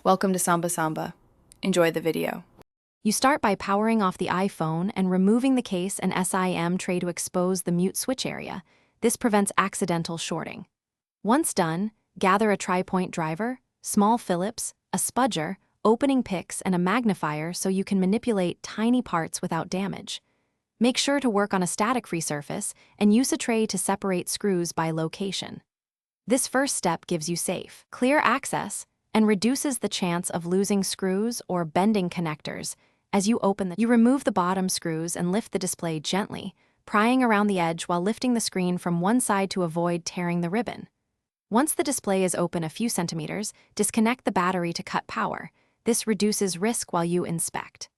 Welcome to Samba Samba. Enjoy the video. You start by powering off the iPhone and removing the case and SIM tray to expose the mute switch area. This prevents accidental shorting. Once done, gather a tri-point driver, small Phillips, a spudger, opening picks, and a magnifier so you can manipulate tiny parts without damage. Make sure to work on a static-free surface and use a tray to separate screws by location. This first step gives you safe, clear access and reduces the chance of losing screws or bending connectors. As you open you remove the bottom screws and lift the display gently, prying around the edge while lifting the screen from one side to avoid tearing the ribbon. Once the display is open a few centimeters, disconnect the battery to cut power. This reduces risk while you inspect.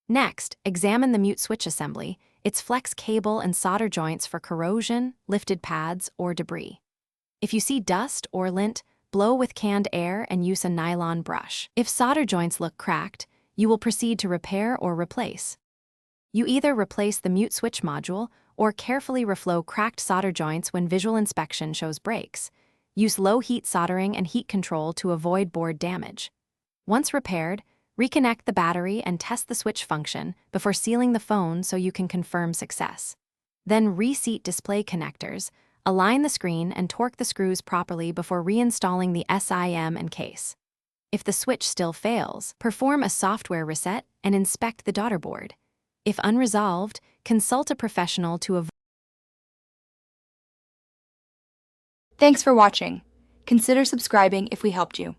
Next, examine the mute switch assembly, its flex cable and solder joints for corrosion, lifted pads, or debris. If you see dust or lint, blow with canned air and use a nylon brush. If solder joints look cracked, you will proceed to repair or replace. You either replace the mute switch module or carefully reflow cracked solder joints when visual inspection shows breaks. Use low-heat soldering and heat control to avoid board damage. Once repaired, reconnect the battery and test the switch function before sealing the phone so you can confirm success. Then reseat display connectors, align the screen and torque the screws properly before reinstalling the SIM and case. If the switch still fails, perform a software reset and inspect the daughter board. If unresolved, consult a professional to avoid. Thanks for watching. Consider subscribing if we helped you.